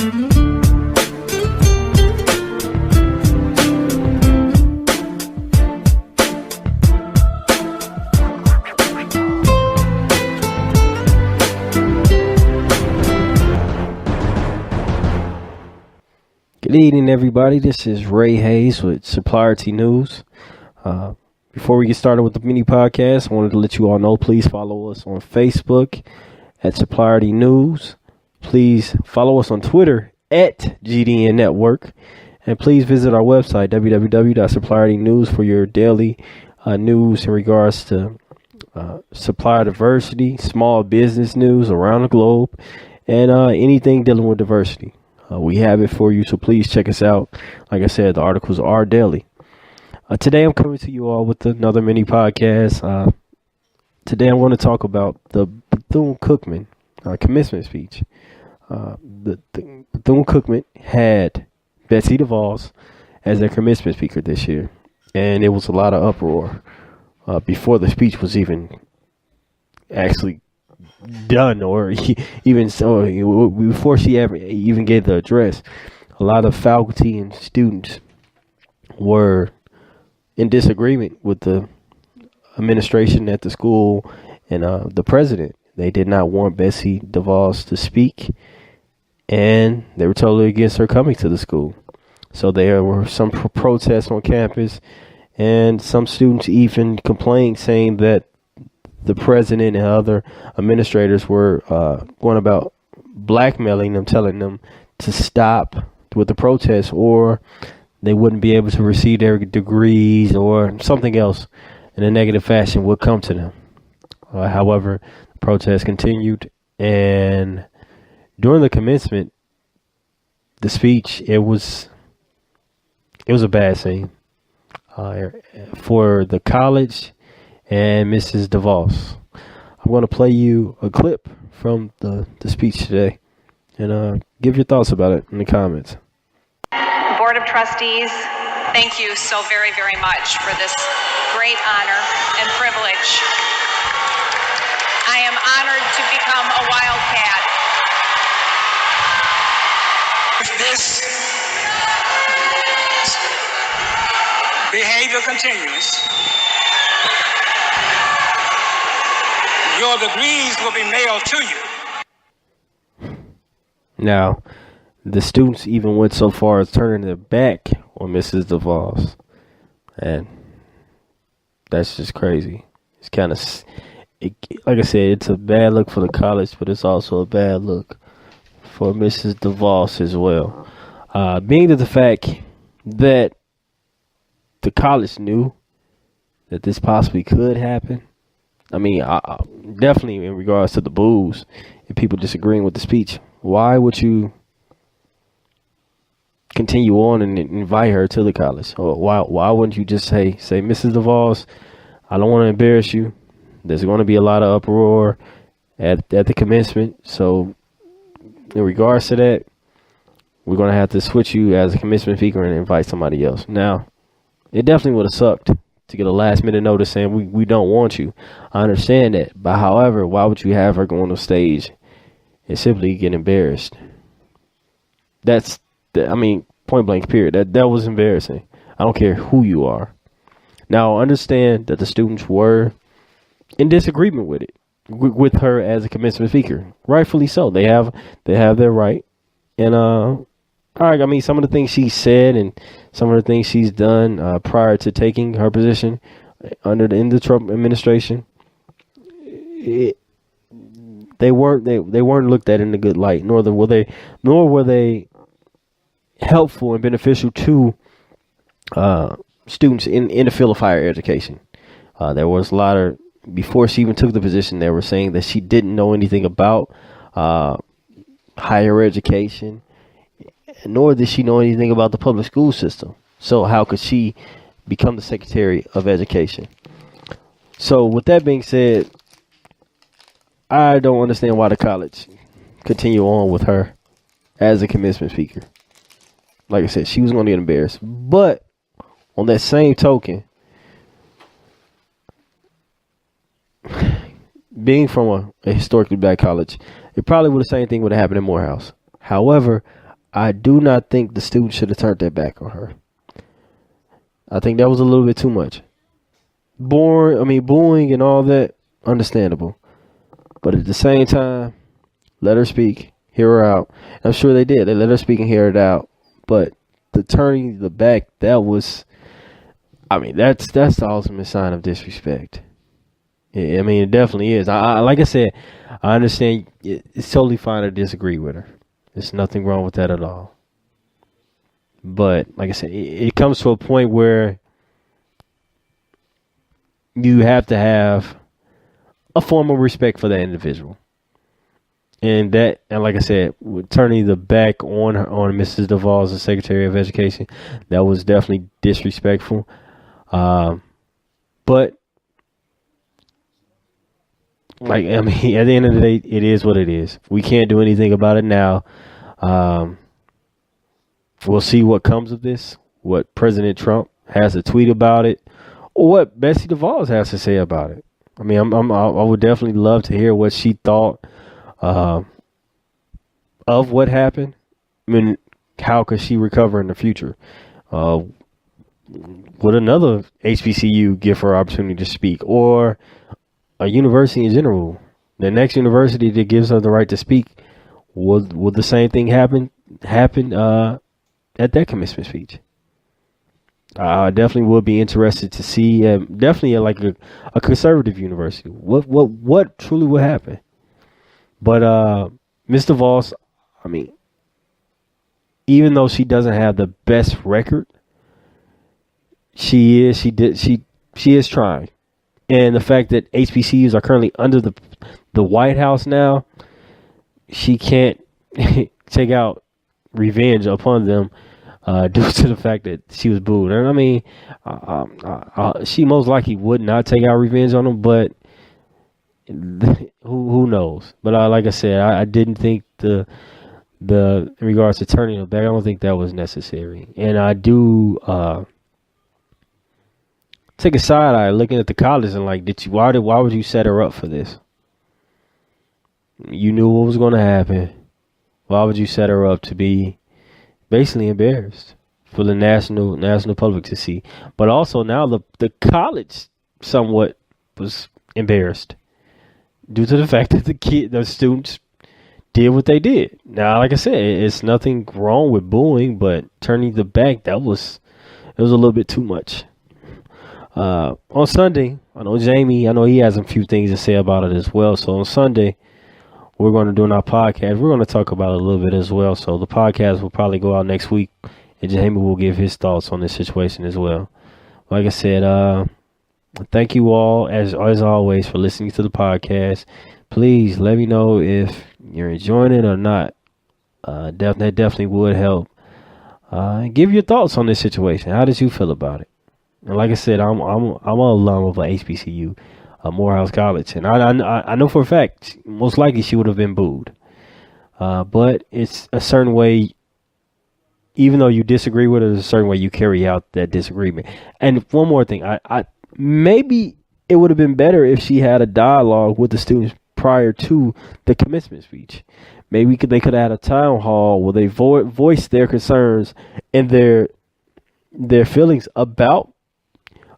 Good evening, everybody. This is Ray Hayes with Supplier News. Before we get started with the mini podcast, I wanted to let you all know, please follow us on Facebook at Supplier News. Please follow us on Twitter at GDN Network. And please visit our website, www.suppliernews, for your daily news in regards to supplier diversity, small business news around the globe, and anything dealing with diversity. We have it for you, so please check us out. Like I said, the articles are daily. Today I'm coming to you all with another mini podcast. Today I'm going to talk about the Bethune Cookman commencement speech. The Bethune Cookman had Betsy Devos as their commencement speaker this year, and it was a lot of uproar before the speech was even actually done, or even so before she ever even gave the address. A lot of faculty and students were in disagreement with the administration at the school and the president. They did not want Betsy Devos to speak, and they were totally against her coming to the school. So there were some protests on campus, and some students even complained, saying that the president and other administrators were going about blackmailing them, telling them to stop with the protests, or they wouldn't be able to receive their degrees, or something else in a negative fashion would come to them. However, the protests continued, and during the commencement, the speech, it was a bad scene for the college and Mrs. Devos. I'm going to play you a clip from the speech today, and give your thoughts about it in the comments. Board of Trustees, thank you so very, very much for this great honor and privilege. I am honored to become a Wildcat. If this behavior continues, your degrees will be mailed to you. Now, the students even went so far as turning their back on Mrs. Devos, and that's just crazy. It's kind of, like I said, it's a bad look for the college, but it's also a bad look for Mrs. Devos as well. Being that the fact that the college knew that this possibly could happen. I mean, definitely in regards to the boos and people disagreeing with the speech, why would you continue on and invite her to the college? Or why wouldn't you just say, Mrs. DeVos, I don't want to embarrass you. There's going to be a lot of uproar at the commencement. So in regards to that, we're going to have to switch you as a commencement speaker and invite somebody else. Now, it definitely would have sucked to get a last minute notice saying we don't want you. I understand that. But however, why would you have her go on the stage and simply get embarrassed? Point blank period. That was embarrassing. I don't care who you are. Now, I understand that the students were in disagreement with it, with her as a commencement speaker. Rightfully so. They have their right. And all right, I mean, some of the things she said and some of the things she's done prior to taking her position in the Trump administration, they weren't looked at in a good light, nor were they helpful and beneficial to students in the field of higher education. There was a lot of, before she even took the position, they were saying that she didn't know anything about higher education, nor did she know anything about the public school system. So how could she become the Secretary of Education? So with that being said, I don't understand why the college continue on with her as a commencement speaker. Like I said, she was going to get embarrassed. But on that same token, being from a historically black college, it probably would the same thing would have happened in Morehouse. However, I do not think the student should have turned their back on her. I think that was a little bit too much. Booing and all that, understandable. But at the same time, let her speak, hear her out. I'm sure they did. They let her speak and hear it out. But the turning the back, that's the ultimate sign of disrespect. It definitely is. Like I said, I understand it's totally fine to disagree with her. There's nothing wrong with that at all. But like I said, it comes to a point where you have to have a form of respect for that individual. And like I said, turning the back on Mrs. Devos, the Secretary of Education, that was definitely disrespectful. But at the end of the day, it is what it is. We can't do anything about it now. We'll see what comes of this, what President Trump has to tweet about it, or what Betsy Devos has to say about it. I would definitely love to hear what she thought of what happened. How could she recover in the future? Would another HBCU give her opportunity to speak, or a university in general? The next university that gives her the right to speak, will the same thing happen at that commencement speech? I definitely would be interested to see, definitely like a conservative university, what truly would happen. But Ms. DeVos, even though she doesn't have the best record, she is trying. And the fact that HBCUs are currently under the White House now, she can't take out revenge upon them due to the fact that she was booed. And she most likely would not take out revenge on them, but who knows? But like I said, I didn't think in regards to turning her back, I don't think that was necessary. And I do take a side eye looking at the college and why would you set her up for this? You knew what was going to happen. Why would you set her up to be basically embarrassed for the national public to see? But also now the college somewhat was embarrassed due to the fact that the students did what they did. Now, like I said, it's nothing wrong with booing, but turning the back, it was a little bit too much. On Sunday, I know he has a few things to say about it as well. So on Sunday, we're going to do our podcast. We're going to talk about it a little bit as well. So the podcast will probably go out next week, and Jamie will give his thoughts on this situation as well. Like I said, thank you all as always for listening to the podcast. Please let me know if you're enjoying it or not. That definitely would help. Give your thoughts on this situation. How did you feel about it? And like I said, I'm an alum of a HBCU, Morehouse College, and I know for a fact most likely she would have been booed. But it's a certain way, even though you disagree with it, there's a certain way you carry out that disagreement. And one more thing, I maybe it would have been better if she had a dialogue with the students prior to the commencement speech. Maybe they could have had a town hall where they voiced their concerns and their feelings about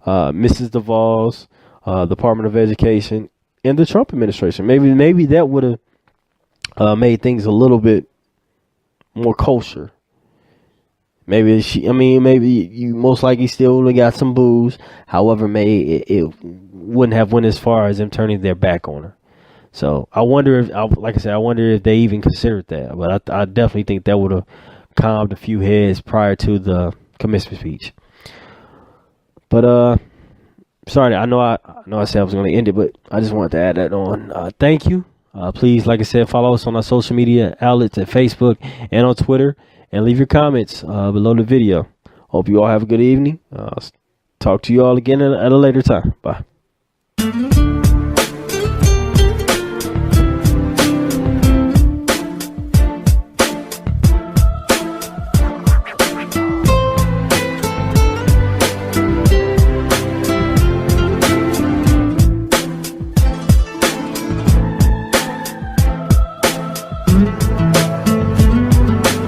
Mrs. DeVos, Department of Education, and the Trump administration. Maybe that would have made things a little bit more kosher. Maybe you most likely still would have got some boos. However, it wouldn't have went as far as them turning their back on her. So I wonder if they even considered that. But I definitely think that would have calmed a few heads prior to the commencement speech. But sorry, I know I said I was going to end it, but I just wanted to add that on. Thank you. Please, like I said, follow us on our social media outlets at Facebook and on Twitter, and leave your comments below the video. Hope you all have a good evening. Talk to you all again at a later time. Bye.